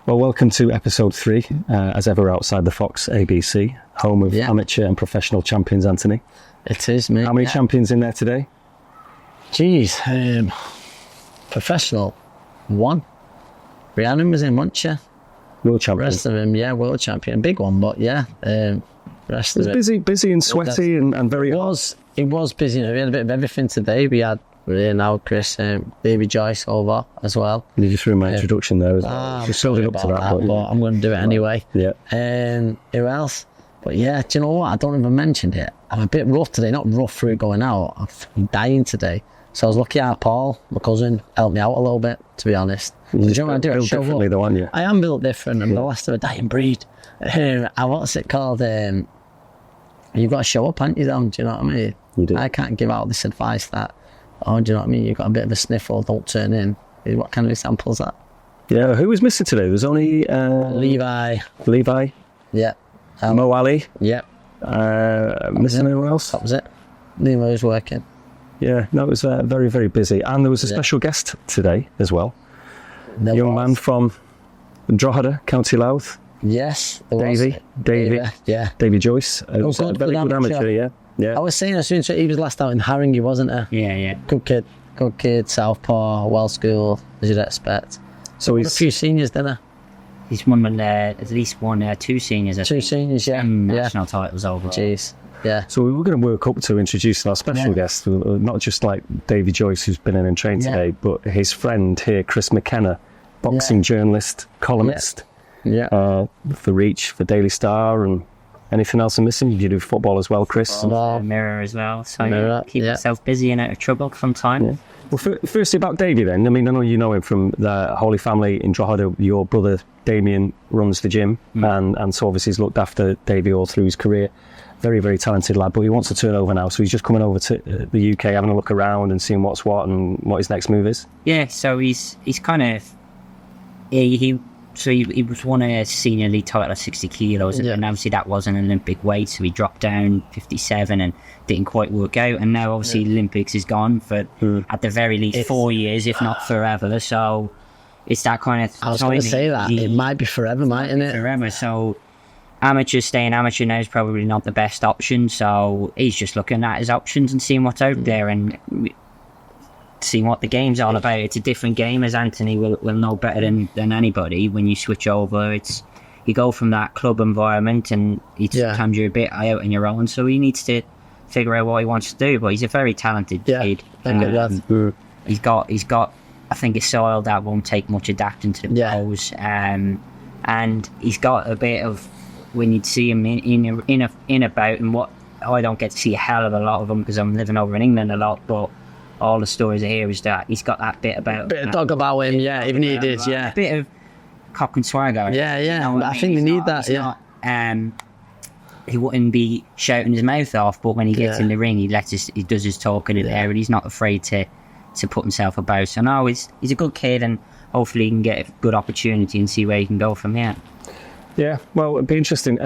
Well, welcome to episode 3, as ever outside the Fox ABC, home of amateur and professional champions, Anthony. It is, mate. How many champions in there today? Professional, 1. Rhiannon was in, wasn't she? World champion. Rest of them, world champion. Big one, but rest of it. It was busy and sweaty and very hot. It was busy. We had a bit of everything today. We're here now, Chris, Baby Joyce over as well. You just threw my introduction there as well. Just building up to that, but I'm going to do it anyway. Yeah. Who else? But yeah, do you know what? I don't even mention it. I'm a bit rough today. Not rough through going out. I'm dying today. So I was lucky out Paul, my cousin, helped me out a little bit, to be honest. You know what I do? Built differently though, aren't you? I am built different. I'm the last of a dying breed. What's it called? You've got to show up, haven't you, though? Do you know what I mean? You do. I can't give out this advice that, do you know what I mean? You've got a bit of a sniffle, don't turn in. What kind of example is that? Yeah, who was missing today? There was only... Levi. Yeah. Mo Ali. Yeah. Missing anyone else? That was it. Levi was working. Yeah, no, it was very, very busy. And there was a special guest today as well. Young man from Drogheda, County Louth. Yes, Davy. Yeah. Davy Joyce. Very good amateur, yeah. I was saying as soon as he was last out in Hearn, wasn't he? Yeah. Good kid, southpaw, well schooled, as you'd expect. So he's a few seniors, didn't he? He's won at least 2 seniors. Two seniors, yeah. National titles over. Jeez. Yeah. So we were going to work up to introducing our special guest, not just like Davy Joyce, who's been in and trained today, but his friend here, Chris McKenna, boxing journalist, columnist, for Reach, for Daily Star, and anything else I'm missing? You do football as well, Chris. Mirror as well. So keep yourself busy and out of trouble from time. Yeah. Well, firstly about Davy then. I mean, I know you know him from the Holy Family in Drogheda. Your brother Damien runs the gym, and so obviously he's looked after Davy all through his career. Very, very talented lad, but he wants to turn over now, so he's just coming over to the UK, having a look around and seeing what's what and what his next move is. Yeah, so he's kind of he was won a senior league title at 60 kilos, and obviously that wasn't an Olympic weight, so he dropped down 57 and didn't quite work out. And now obviously Olympics is gone for at the very least 4 years, if not forever. So it's that kind of. I was going to say that it might be forever, mightn't it? Forever. So staying amateur now is probably not the best option. So he's just looking at his options and seeing what's out there and seeing what the game's all about. It's a different game, as Anthony will know better than anybody. When you switch over, you go from that club environment and sometimes you're a bit out on your own, so he needs to figure out what he wants to do. But he's a very talented kid. He's got I think a soil that won't take much adapting to the pros, and he's got a bit of, when you'd see him in about, and what I don't get to see a hell of a lot of them because I'm living over in England a lot, but all the stories I hear is that he's got that bit about... Bit of dog about him, even he did, A bit of cock and swagger. Yeah. You know I think they need that, he wouldn't be shouting his mouth off, but when he gets in the ring, he does his talking in there, and he's not afraid to put himself about. So no, he's a good kid, and hopefully he can get a good opportunity and see where he can go from here. Yeah, well, it'd be interesting.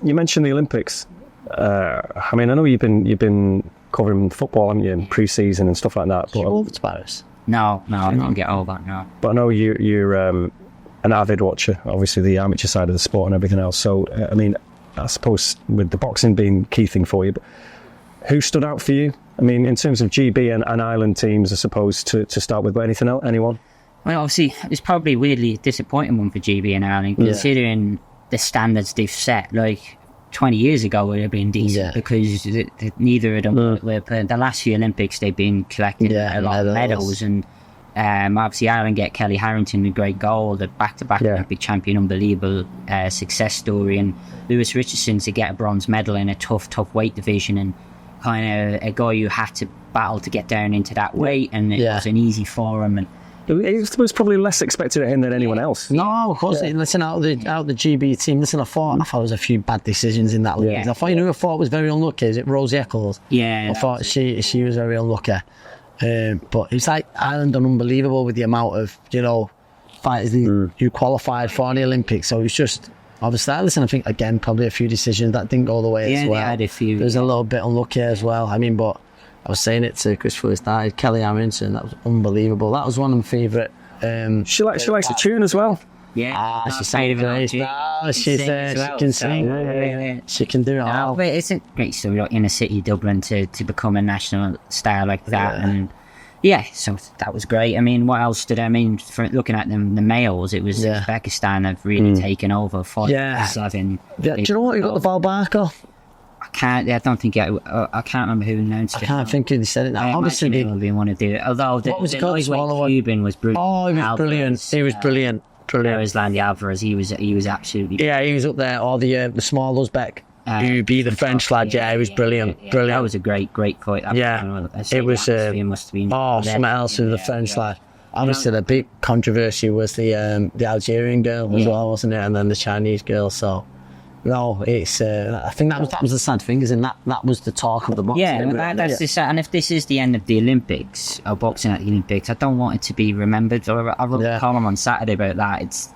You mentioned the Olympics. I mean, I know you've been covering football, haven't you, in pre-season and stuff like that. But over to Paris? No, I didn't get all that, no. But I know you're an avid watcher, obviously the amateur side of the sport and everything else. So, I mean, I suppose with the boxing being key thing for you, but who stood out for you? I mean, in terms of GB and Ireland teams, I suppose, to start with, but anything else, anyone? Well, obviously, it's probably weirdly a disappointing one for GB and Ireland, considering the standards they've set. Like 20 years ago would have been decent because neither of them were playing. The last few Olympics they've been collecting a lot of medals, and obviously Ireland get Kelly Harrington a great goal, the back-to-back Olympic champion, unbelievable success story, and Lewis Richardson to get a bronze medal in a tough weight division, and kind of a guy who had to battle to get down into that weight, and it wasn't easy for him. And it was probably less expected of him than anyone else. No, of course. Listen, out the GB team, listen, I thought there was a few bad decisions in that league. I thought, I thought was very unlucky. Is it Rosie Eccles? Yeah. I thought she was very unlucky. But it's like Ireland done unbelievable with the amount of, fighters who qualified for the Olympics. So it's just, obviously, listen, I think, again, probably a few decisions that didn't go the way as well. Yeah, they had a few. There's a little bit unlucky as well. I mean, but I was saying it to Chris before he started, Kelly Harrington, that was unbelievable. That was one of my favourite. She likes the tune as well. Yeah. She's saying she can sing. She can do it all. But it's a great story, like, inner city Dublin to become a national star like that. And so that was great. I mean, what else did I mean? For looking at them, the males, it was Uzbekistan have really taken over. Do you know what? You got the Val Barker. I don't think I can't remember who announced it. I can't think who said it now. Obviously, they didn't want to do it. Although what was it called? Cuban was brilliant. Oh, he was brilliant. He was brilliant. Oleksandr Alvarez, he was absolutely. Yeah, he was up there. Or the small Uzbek. Who be the French lad? Yeah, he was brilliant. Brilliant. That was a great fight. It was. It must have been. Something else with the French lad. Obviously, the big controversy was the Algerian girl as well, wasn't it? And then the Chinese girl. So. No, it's. I think that was the sad thing, is in that was the talk of the boxing. Yeah, that's the sad. And if this is the end of the Olympics, or boxing at the Olympics, I don't want it to be remembered. Or I wrote a column on Saturday about that. It's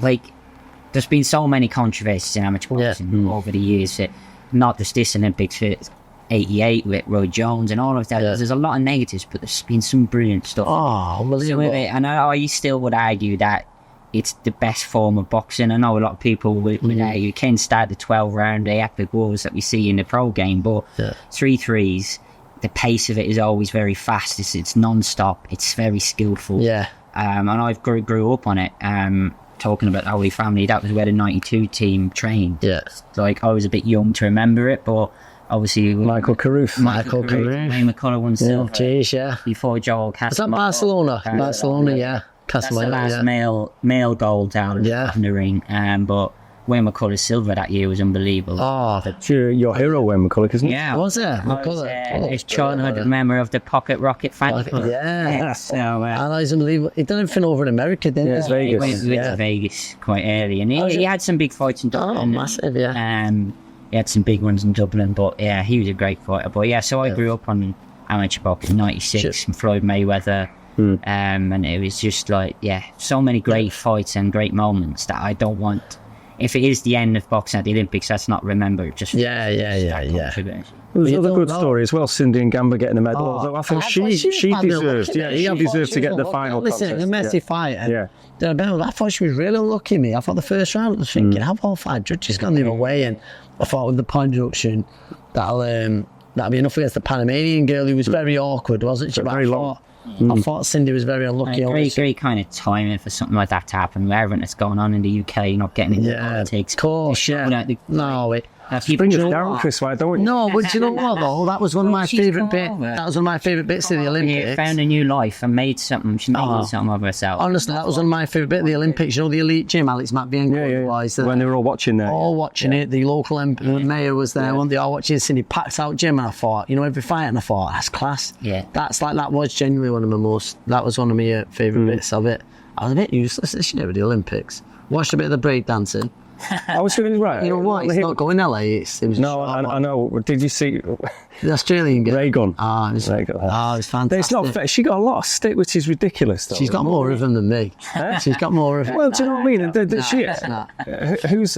like there's been so many controversies in amateur boxing over the years. Not just this Olympics, for '88 with Roy Jones and all of that. There's a lot of negatives, but there's been some brilliant stuff. Oh, unbelievable! And I still would argue that it's the best form of boxing. I know a lot of people would argue you can start the 12-round, the epic wars that we see in the pro game, but 3-3s, the pace of it is always very fast. It's non-stop. It's very skillful. Yeah. And I grew up on it. Talking about the Holy Family, that was where the '92 team trained. Yeah. Like, I was a bit young to remember it, but obviously Michael Carruth. Wayne McCullough won silver. Jeez, before Joel Casamano. Was that Barcelona? Barcelona, yeah. That's the last male gold down in the ring. But Wayne McCullough's silver that year was unbelievable. Oh, your hero, Wayne McCullough, isn't it? Yeah. Was it? His childhood memory of the Pocket Rocket fan club. Yeah. So, and he's unbelievable. He done everything over in America, didn't he? Vegas. He went to Vegas quite early. And he had some big fights in Dublin. Oh, massive, yeah. He had some big ones in Dublin. But yeah, he was a great fighter. But so I grew up on amateur boxing, '96, and Floyd Mayweather. And it was just like, so many great fights and great moments that I don't want. If it is the end of boxing at the Olympics, that's not remembered. Just yeah. There's another good story as well. Cindy and Gamba getting a medal. Although I think she deserved. She deserved to get the final. Listen, a messy fight. I thought she was really unlucky. I thought the first round I was thinking, have all 5 judges gone the other way? And I thought with the point deduction, that'll be enough against the Panamanian girl who was very awkward, wasn't she? Very long. I thought Cindy was very unlucky. Great kind of timing for something like that to happen. With everything that's going on in the UK, not getting into politics. Of course, Bring us down, Chris. Why don't we? No, but you know what though? That was one of my favourite bits. That was one of my favourite bits of the Olympics. She found a new life and made something. She made something of herself. Honestly, that was one of my favourite bits of the Olympics. You know, the elite gym, Alex Matvienko. When they were all watching there. All watching it. The local mayor was there. One day all watching Cindy, packed out gym, and I thought, every fight, and I thought, that's class. Yeah. That was genuinely one of my favourite bits of it. I was a bit useless this year with the Olympics. Watched a bit of the break dancing. I was feeling right. You know what? It's not going LA. It was I know. Did you see the Australian girl? Ray Gun. It was fantastic. It's not fair. She got a lot of stick, which is ridiculous. Though. She's got more rhythm than me. She's got more rhythm. Well, do you know what I mean? Who's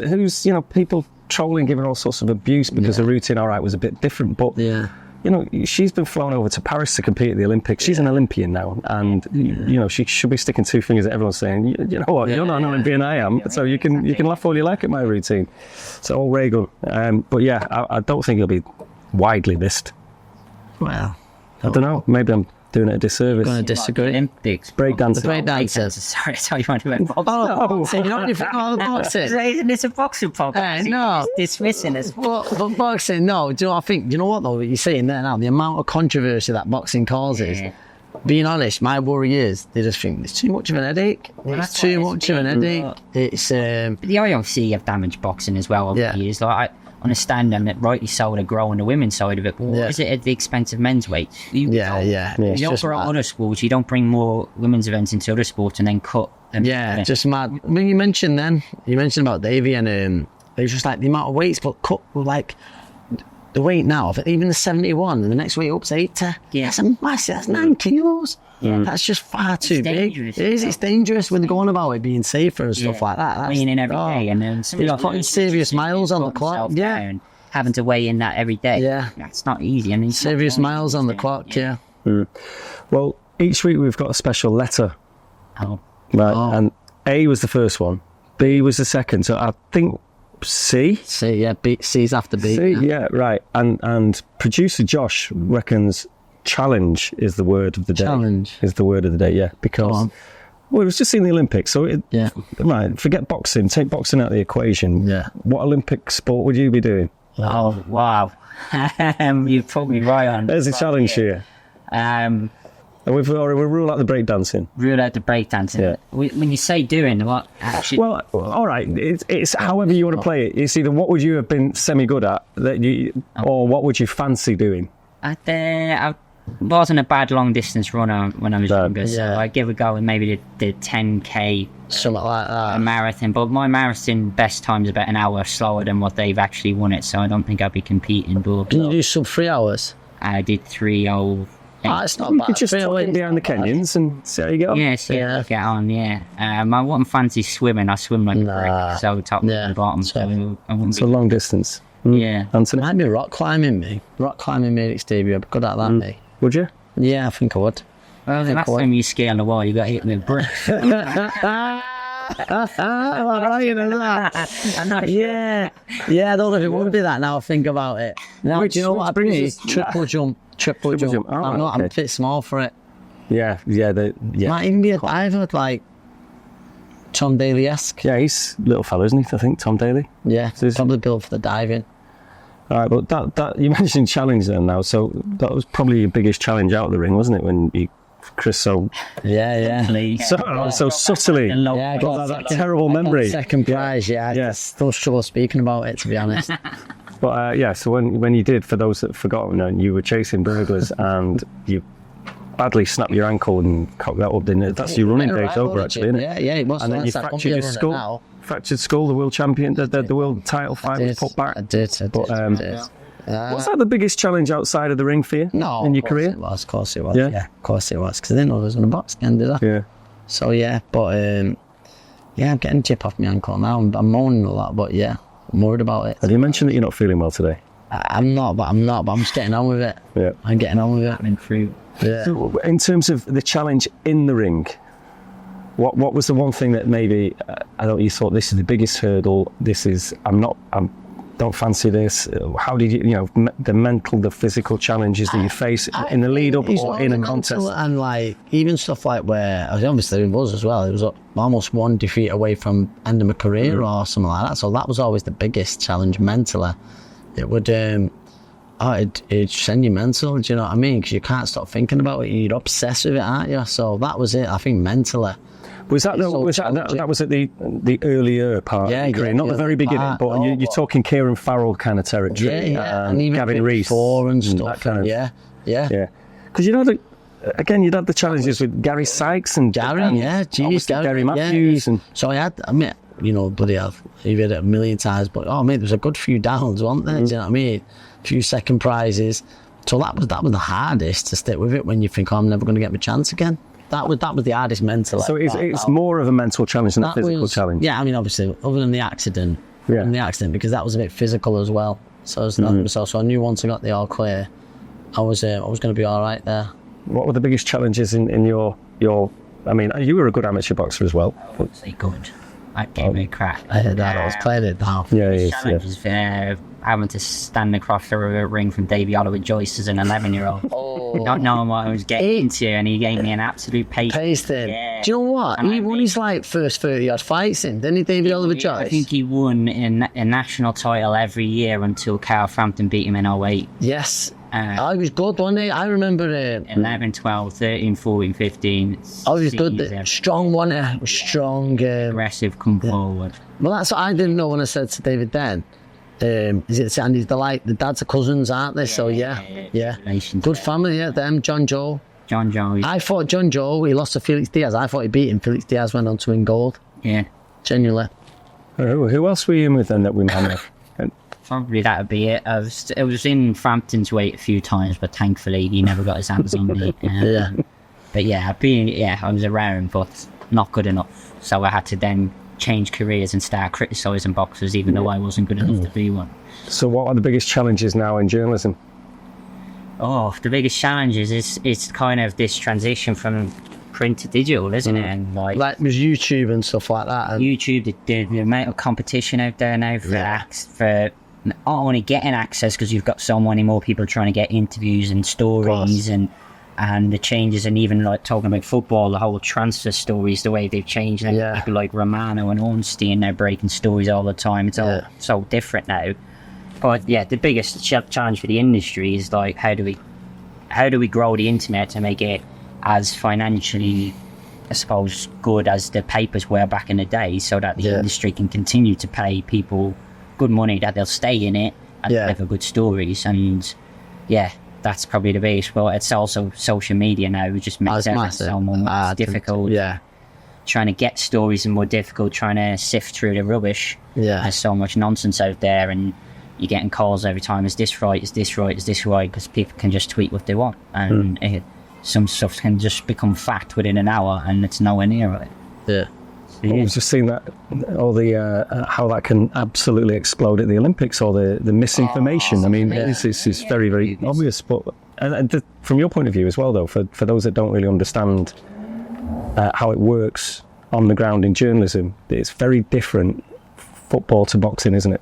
people trolling, giving all sorts of abuse because the routine, all right, was a bit different, but she's been flown over to Paris to compete at the Olympics. She's an Olympian now, and she should be sticking 2 fingers at everyone, saying, "You know what? You're not an Olympian, I am." So you can laugh all you like at my routine. So all Regal, but I don't think it'll be widely missed. Well, I don't know. Maybe I'm doing it a disservice. I'm going to disagree. Olympics. Breakdancing. Sorry, that's how you want to do it. Boxing. You know what you think about boxing? It's a boxing podcast. No. Dismissing us. But boxing, no. Do you know what I think? You know what, though? You're saying there now, the amount of controversy that boxing causes. Yeah. Being honest, my worry is they just think it's too much of an headache. It's too much of an headache. It's the IOC have damaged boxing as well over the years. Like, I understand them that rightly so they're growing the women's side of it, but is it at the expense of men's weight? You don't bring other sports, you don't bring more women's events into other sports and then cut them. Just mad. I mean, you mentioned about Davey, and it was just like the amount of weights, but cut like the weight now of even the 71 and the next weight up's 80. That's a massive, that's 9 kilos. That's just far too big. It's dangerous when they go on about it being safer and stuff like that. That's weighing in every day and then putting serious miles on the clock. And having to weigh in that every day. That's not easy. I mean, serious miles on the clock. Well, each week we've got a special letter. Oh. Right, and A was the first one, B was the second. So I think C. C, yeah, B, C's after B. C, yeah, right. And producer Josh reckons challenge is the word of the day. Challenge. Is the word of the day, yeah. Because, well, it was just in the Olympics. So, right, forget boxing. Take boxing out of the equation. Yeah. What Olympic sport would you be doing? Oh, wow. You've put me right on. There's a challenge here. And we've ruled out the breakdancing. Rule out the breakdancing. Yeah. When you say doing, what actually? Well, all right. It's however you want to play it. It's either what would you have been semi-good at, or what would you fancy doing? I wasn't a bad long distance runner when I was younger, so Yeah. I'd give a go with maybe the 10k, Something like a that. marathon. But my marathon best time's about an hour slower than what they've actually won it, so I don't think I'd be competing. But Can you do sub 3 hours? I did 3:08. It's not You bad. could just 3 tuck hours. in behind the Kenyans and see how you get on. Yeah, see how I get on, yeah. I wouldn't fancy swimming. I swim like a brick, so top Yeah. and bottom. So I wouldn't It's a long distance. yeah. Anthony, Might be rock climbing, me. Rock climbing made its debut. I'd be good at that, me. would you? Yeah, I think I would. Well, the last time you ski on the wall, you got hit with a brick. Yeah, I don't know if it would be that now I think about it. Now, do you know what I brings bring? us- Triple jump. jump. Oh, I'm not. I'm a okay. bit small for it. Yeah. Might even be a diver like Tom Daly-esque. Yeah, he's a little fella, isn't he? I think Tom Daly. Yeah, So it's- probably built for the diving. All right, but that you mentioned challenge then now, so that was probably your biggest challenge out of the ring, wasn't it? When you, Chris, so subtly, Yeah, I got that terrible memory. second prize. Yeah, I Yes. still struggle speaking about it, to be honest. But so when you did, for those that have forgotten, you were chasing burglars and you badly snapped your ankle and cocked that up, didn't it? That's your running days over, actually, isn't it? Yeah, it was. And then you That's that fractured your running skull. now. Fractured skull, the world champion, the world title fight was put back. I did. But, Was Was that the biggest challenge outside of the ring for you? No, in your of course career? it was. Of course it was. Yeah? Yeah, of course it was. Because I didn't know there was on a box again, did I? Yeah. So yeah, but I'm getting a chip off my ankle now. I'm moaning a lot, but yeah, I'm worried about it. Have you mentioned that you're not feeling well today? I'm not, but I'm just getting on with it. Yeah. I'm getting on with it. Coming through. Yeah. So in terms of the challenge in the ring, what was the one thing that maybe you thought this is the biggest hurdle? Don't fancy this. How did the mental, the physical challenges that you face in the lead up It's or not in a mental, contest? and like even stuff like where obviously it was as well. It was almost one defeat away from ending my career or something like that. So that was always the biggest challenge mentally. It would it'd send you mental. Do you know what I mean? Because you can't stop thinking about it. You're obsessed with it, aren't you? So that was it. I think mentally. Was that that was at the earlier part of your career, not the very beginning, but you're talking Kieran Farrell kind of territory, and even Gavin Rees and stuff. that kind of yeah. Because you'd had the challenges with Gary Sykes and Gary, obviously Gary Matthews, and so bloody hell, you've had it a million times, but there was a good few downs, weren't there? Do you know what I mean? A few second prizes. So that was the hardest to stick with it when you think, I'm never going to get my chance again. That was the hardest mentally. So it's more of a mental challenge than a physical challenge. Yeah, obviously, other than the accident, because that was a bit physical as well. So it's not, so I knew once I got the all clear, I was going to be all right there. What were the biggest challenges in your? I mean, you were a good amateur boxer as well. Say good. I gave me a crack. I heard that. I was playing it now. Yeah. Challenge is having to stand across the ring from Davey Oliver Joyce as an 11-year-old. Not knowing what I was getting into, and he gave me an absolute pasting. Yeah. Do you know what? He won his first 30-odd fights in, didn't he, David Oliver Joyce? I think he won a national title every year until Carl Frampton beat him in 08. Yes. He was good, wasn't he? I remember 11, 12, 13, 14, 15. I was good. Strong, wasn't he? Strong. Aggressive, come forward. Well, that's what I didn't know when I said to David then. Is it Sandy's the dads are cousins, aren't they? So yeah. Good family, yeah. Them, John Joe. I fought John Joe. He lost to Felix Diaz. I thought he beat him. Felix Diaz went on to win gold. Yeah. Genuinely. Who else were you in with then that we managed? Probably that would be it. I was in Frampton's weight a few times, but thankfully he never got his hands on me. Yeah. But I was around, but not good enough. So I had to then change careers and start criticising boxers, even though I wasn't good enough to be one. So what are the biggest challenges now in journalism? Oh, the biggest challenge is it's kind of this transition from print to digital, isn't it? And like with YouTube and stuff like that. And YouTube, the amount of competition out there now for not only getting access, because you've got so many more people trying to get interviews and stories and the changes, and even like talking about football, the whole transfer stories, the way they've changed. People like Romano and Ornstein now breaking stories all the time. It's all so different now. But yeah, the biggest challenge for the industry is like how do we grow the internet to make it as financially, I suppose, good as the papers were back in the day, so that the industry can continue to pay people good money, that they'll stay in it and deliver good stories. And that's probably the biggest. Well, it's also social media now, which just makes it so more difficult. Trying to get stories is more difficult. Trying to sift through the rubbish. There's so much nonsense out there, and you're getting calls every time. Is this right? Is this right? Is this right? Because people can just tweet what they want, and some stuff can just become fact within an hour, and it's nowhere near it. We've just seen that, all the how that can absolutely explode at the Olympics, or the misinformation. I mean, it's very, very obvious. But from your point of view as well, though, for those that don't really understand how it works on the ground in journalism, it's very different football to boxing, isn't it?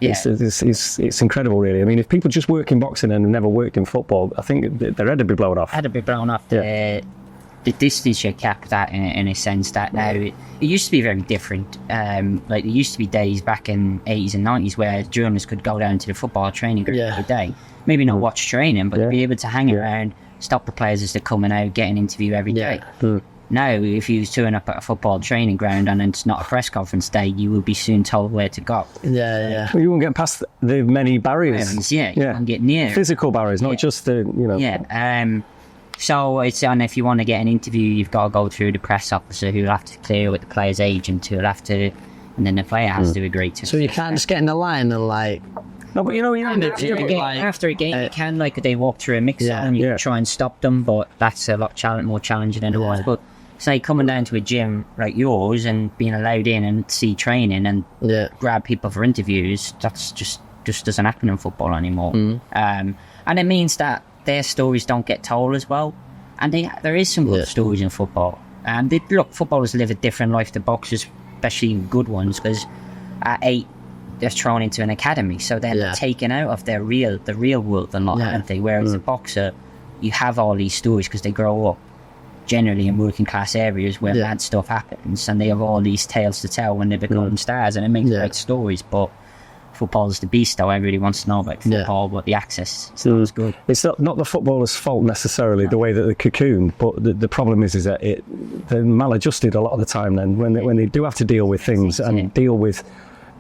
It's incredible, really. I mean, if people just work in boxing and have never worked in football, I think their head would be blown off. The distance you kept that in a sense that now it used to be very different. Like there used to be days back in 80s and 90s where journalists could go down to the football training ground every day, maybe not watch training, but be able to hang around, stop the players as they're coming out, get an interview every day. Now, if you turn up at a football training ground and it's not a press conference day, you will be soon told where to go. Well, you won't get past the many barriers. You won't get near. Physical barriers, not just the, So it's, and if you want to get an interview, you've got to go through the press officer, who'll have to clear with the player's agent, who'll have to, and then the player has to agree to. So you can't just get in the line and like. No, but after a game, you can, like, they walk through a mixer and you can try and stop them, but that's a lot more challenging than it was. But say coming down to a gym like yours and being allowed in and see training and grab people for interviews, that's just doesn't happen in football anymore. And it means that their stories don't get told as well. And there is some good stories in football. And footballers live a different life to boxers, especially good ones, because at 8 they're thrown into an academy, so they're taken out of the real world and lot, aren't they? Whereas a boxer, you have all these stories because they grow up generally in working class areas where bad stuff happens, and they have all these tales to tell when they become stars, and it makes great stories. But football's the beast, though. Everybody wants to know about football, but the access sounds good. It's not the footballer's fault necessarily, the way that they're cocooned, but the problem is that they're maladjusted a lot of the time. Then when they do have to deal with things and deal with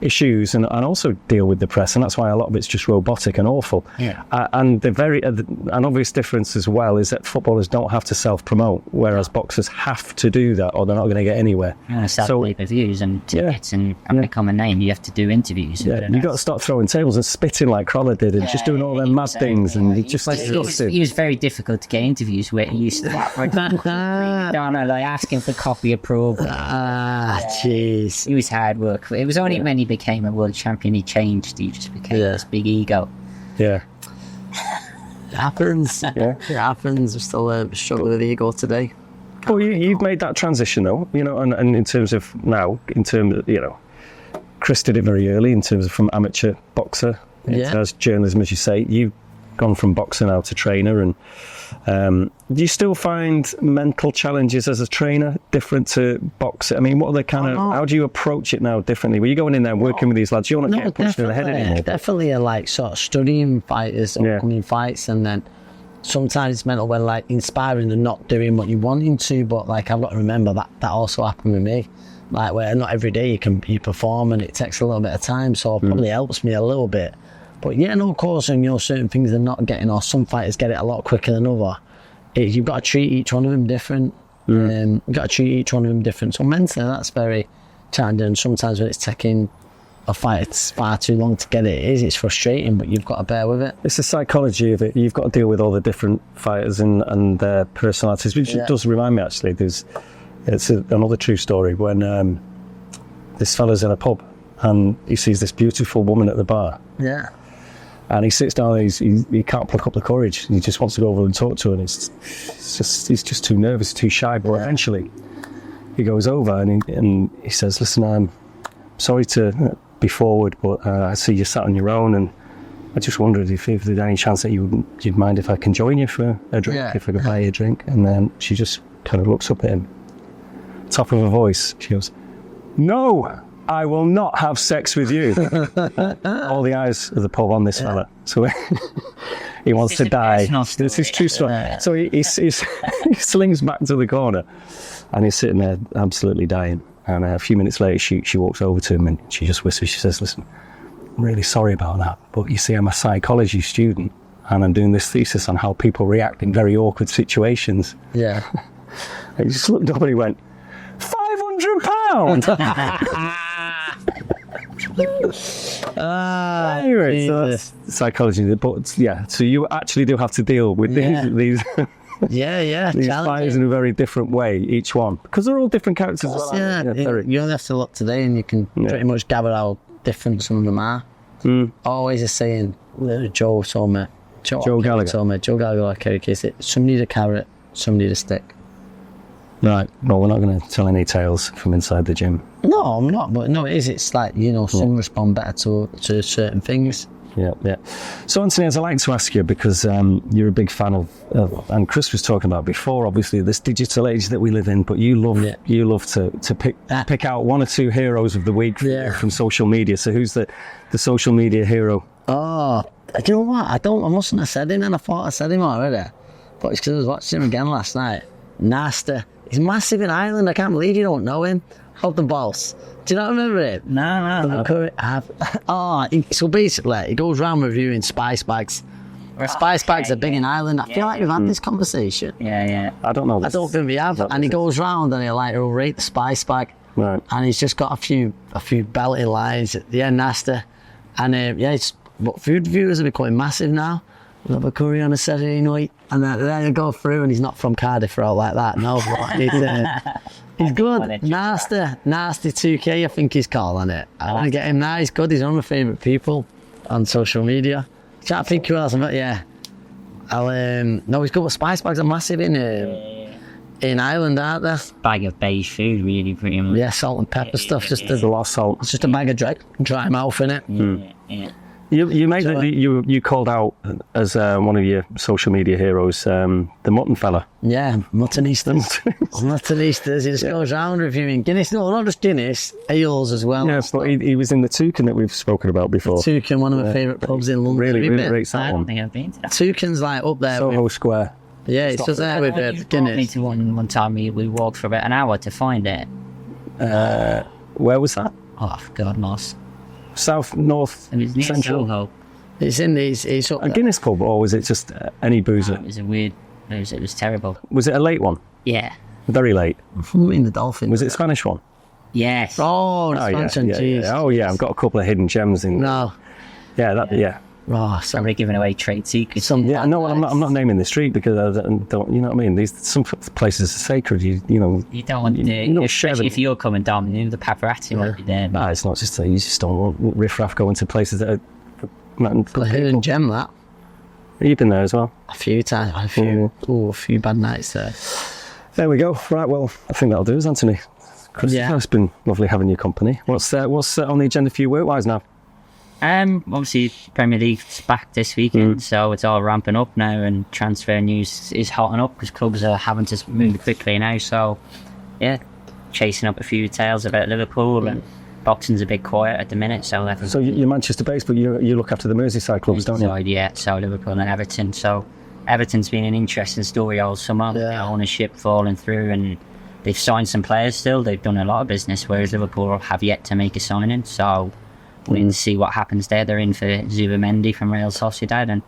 issues and also deal with the press, and that's why a lot of it's just robotic and awful. And an obvious difference as well is that footballers don't have to self-promote, whereas boxers have to do that, or they're not going to get anywhere. Sell pay-per-views and tickets and become a name. You have to do interviews. You've got to start throwing tables and spitting like Crolla did, and just doing all them mad things, and he just disgusting. He was very difficult to get interviews with. He used to like asking for copy of pro. Jeez. It was hard work. It was only when he became a world champion he changed. He just became this big ego. It happens. It happens. We're still struggling with ego today. Well, you've made that transition though, and in terms of now, Chris did it very early in terms of from amateur boxer into journalism, as you say. You've gone from boxer now to trainer, and do you still find mental challenges as a trainer different to boxer? I mean, what are the how do you approach it now differently? Were you going in there and working with these lads? You want to get punched in the head anymore? Definitely, like sort of studying fighters, upcoming fights, and then sometimes it's mental when like inspiring and not doing what you're wanting to. But like I've got to remember that also happened with me. Like where not every day you perform, and it takes a little bit of time, so it probably helps me a little bit. But of course, and certain things they're not getting, or some fighters get it a lot quicker than others. You've got to treat each one of them different. You've got to treat each one of them different. So mentally, that's very challenging. Sometimes when it's taking a fight, it's far too long to get it's frustrating, but you've got to bear with it. It's the psychology of it. You've got to deal with all the different fighters and their personalities, which does remind me, actually, it's another true story when this fella's in a pub and he sees this beautiful woman at the bar. And he sits down and he can't pluck up the courage. He just wants to go over and talk to her, and he's just too nervous, too shy. But eventually he goes over and he says, listen, I'm sorry to be forward, but I see you sat on your own, and I just wondered if there's any chance that you'd mind if I can join you for a drink, if I could buy you a drink. And then she just kind of looks up at him, top of her voice, she goes, no, I will not have sex with you. All the eyes of the pub on this fella. So he wants to die. This is true story. So he slings back to the corner, and he's sitting there absolutely dying. And a few minutes later, she walks over to him and she just whispers, she says, listen, I'm really sorry about that, but you see, I'm a psychology student and I'm doing this thesis on how people react in very awkward situations. Yeah. And he just looked up and he went, £500! Anyway, so that's psychology. But yeah, so you actually do have to deal with these these fighters in a very different way, each one, because they're all different characters. You only have to look today and you can pretty much gather how different some of them are. Always a saying, Joe told me, Joe Gallagher, like Kerry Case, some need a carrot, some need a stick. Right, well, we're not going to tell any tales from inside the gym. No, I'm not, but no, it is. It's like, some respond better to certain things. Yeah. So, Anthony, as I like to ask you, because you're a big fan of, and Chris was talking about before, obviously, this digital age that we live in, but you love to pick out one or two heroes of the week from social media. So who's the social media hero? Oh, you know what? I mustn't have said him, and I thought I said him already. But it's because I was watching him again last night. Nasty. He's massive in Ireland. I can't believe you don't know him. Hold the balls. Do you not remember it? No. So basically, he goes around reviewing spice bags. Spice bags are big in Ireland. I feel like we've had this conversation. Yeah. I don't know. I don't think we have. And he goes round and he'll rate the spice bag. Right. And he's just got a few belting lines. Yeah, nasty. And but food reviewers are becoming massive now. We'll have a curry on a Saturday night, and then he'll go through, and he's not from Cardiff or all like that. No, he's good. Nasty 2K, I think he's called on it. I want to get him now. He's good. He's one of my favourite people on social media. Can't think who else. Yeah. No, he's good. But spice bags are massive in Ireland, aren't they? Bag of beige food, really, pretty much. Yeah, salt and pepper stuff. Just a lot of salt. It's just a bag of dry mouth in it. Yeah. You called out as one of your social media heroes, the mutton fella. Yeah, Muttonistas. Muttonistas. He just goes around reviewing Guinness. No, not just Guinness, ales as well. Yeah, but he was in the Toucan that we've spoken about before. Toucan, one of my favourite pubs in London. Really rates that one. I don't think I've been to that. Toucan's like up there. Soho Square. Yeah, it's just there with Guinness. Me to one time we walked for about an hour to find it. Where was that? Oh, God knows. South, north, It was near central. Soho. It's in these. It's up A Guinness pub, or was it just any boozer? It was a weird. It was terrible. Was it a late one? Yeah. Very late. in the Dolphin. Was it a Spanish one? Yes. Oh, the Spanish and cheese. Yeah. Oh yeah, I've got a couple of hidden gems in. No. Yeah. Oh, Somebody giving away trade secrets. Yeah, no, I'm not naming the street because I don't. You know what I mean? Some places are sacred. You know. You don't want especially if you're coming down, the paparazzi might be there. No, it's not just that. You just don't want riffraff going to places that are. a hidden gem, that. You've been there as well. A few times. A few bad nights there. There we go. Right, well, I think that'll do us, Anthony. Chris, it's been lovely having your company. What's on the agenda for you work-wise now? Obviously Premier League's back this weekend, so it's all ramping up now, and transfer news is hotting up because clubs are having to move quickly now. So, yeah, chasing up a few tales about Liverpool, and boxing's a bit quiet at the minute. So you're Manchester-based, but you look after the Merseyside clubs, don't you? Yeah, so Liverpool and Everton. So Everton's been an interesting story all summer. Yeah. Ownership falling through, and they've signed some players still. They've done a lot of business, whereas Liverpool have yet to make a signing. So waiting to see what happens there. They're in for Zubimendi from Real Sociedad, and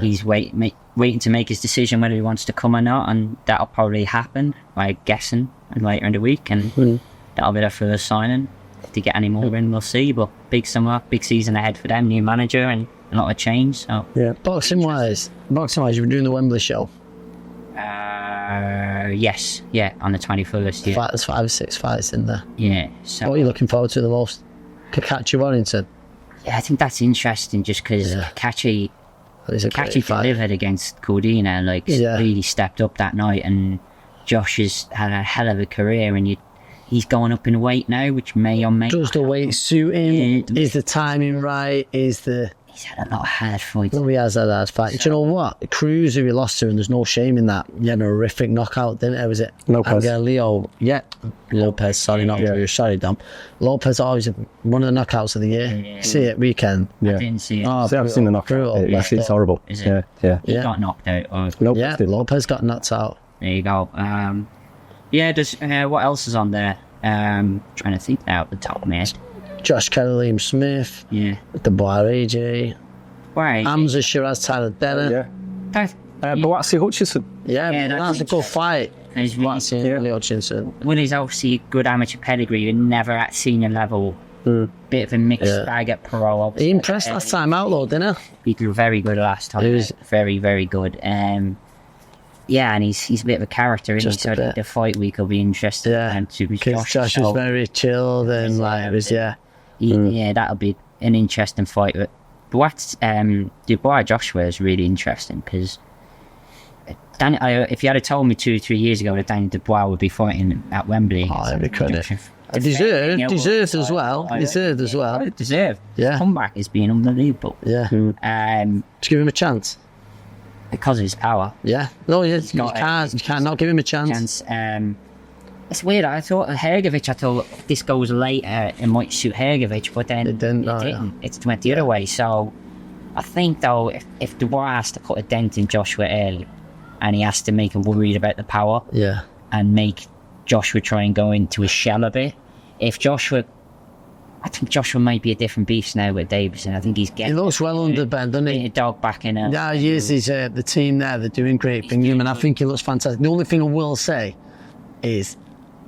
he's waiting to make his decision whether he wants to come or not, and that'll probably happen, I'm guessing, later in the week, and that'll be their first signing. If they get any more in, we'll see. But big summer, big season ahead for them, new manager and a lot of change. So yeah. Boxing wise, you've been doing the Wembley show. Yes, on the 21st. Yeah, There's 5 or 6 fights in there. yeah. So What are you looking forward to the most? Catch you Warrington. I think that's interesting just because Kachi delivered against Cordina, like really stepped up that night, and Josh has had a hell of a career, and he's going up in weight now, which may or may does the weight suit him? Is the timing right? He's had a lot of hard fights. No, he has had hard fights. Do you know what? Cruz, who he lost to, and there's no shame in that. He had a horrific knockout, didn't it? Was it Lopez? Leo. Yeah, Lopez. Sorry, not Cruz. Sorry, Dom. Lopez always one of the knockouts of the year. Yeah. See it weekend. I didn't see it. Oh, I've seen the knockout. It's horrible. Is it? Yeah. He got knocked out. Lopez got knocked out. There you go. What else is on there? Trying to think now at the top of my head. Josh Kelly, Liam Smith. Yeah. Dubois, AJ. Right. Hamza, Shiraz, Tyler Denner. Boatsy Hutchinson. That's a good fight. He's Willie Hutchinson. Willie's obviously good amateur pedigree, but never at senior level. Bit of a mixed bag at pro. He impressed last time out, though, didn't he? He did very good last time. He was very, very good. And he's a bit of a character, isn't he? So the fight week will be interesting. Because Josh was very chilled and that'll be an interesting fight. But what's Dubois Joshua is really interesting because if you had told me 2 or 3 years ago that Daniel Dubois would be fighting at Wembley, every credit. Deserved as well. Deserved. Yeah. Comeback has been unbelievable. Yeah. To give him a chance. Because of his power. Yeah. No, you can't not give him a chance. It's weird. I thought if this goes later, it might suit Hergovich, but then it didn't. It went the other way. So I think, though, if Dubois has to put a dent in Joshua early, and he has to make him worried about the power, and make Joshua try and go into his shell a bit. I think Joshua might be a different beast now with Davison. I think he's getting... He looks well under bed, doesn't he? A dog back in. He is. He's the team there. They're doing great things, and I think he looks fantastic. The only thing I will say is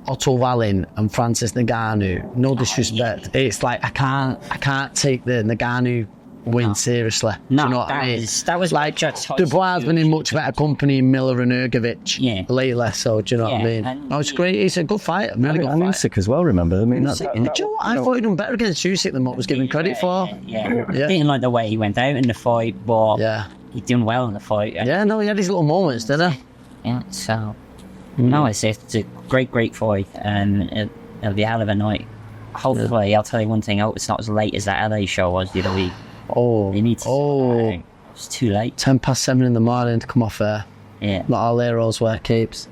Otto Wallin and Francis Ngannou. No disrespect. It's like I can't take the Ngannou win seriously. No, do you know what I mean? That was like Dubois has been in much better company in Miller and Hergovich lately. So do you know what I mean? It's great. He's a good fighter. Really good fighter. Usyk as well. Remember? I mean, do you know what? I thought he'd done better against Usyk than what was given credit for. Didn't like the way he went out in the fight, but he done well in the fight. He had his little moments, didn't he? Yeah. So it's a great fight, and it'll be a hell of a night. Hopefully, I'll tell you one thing. I hope it's not as late as that LA show was the other week. It's too late. 7:10 in the morning to come off there. Yeah. Not all heroes wear capes.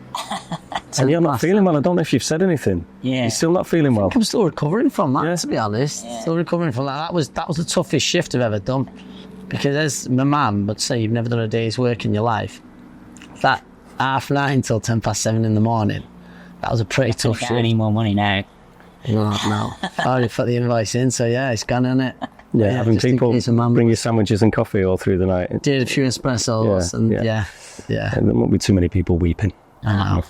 And you're not feeling well. I don't know if you've said anything. Yeah. You're still not feeling well. I'm still recovering from that, to be honest. Yeah. Still recovering from that. That was the toughest shift I've ever done. Because as my mum would say, you've never done a day's work in your life. That 9:30 till 7:10 in the morning, that was a pretty tough shift. Any more money now? No. I already put the invoice in, so it's gone, isn't it? Yeah, having people bring you sandwiches and coffee all through the night. Did a few espressos, and And there won't be too many people weeping. No.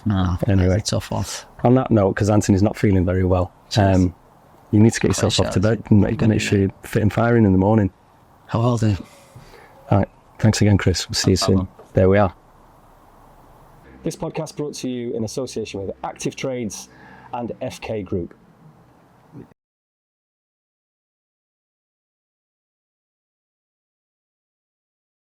Anyway, it's a tough one. On that note, because Anthony's not feeling very well, you need to get yourself off to bed and make sure you're fit and firing in the morning. I will do. All right, thanks again, Chris. We'll see you soon. There we are. This podcast brought to you in association with Active Trades and FK Group.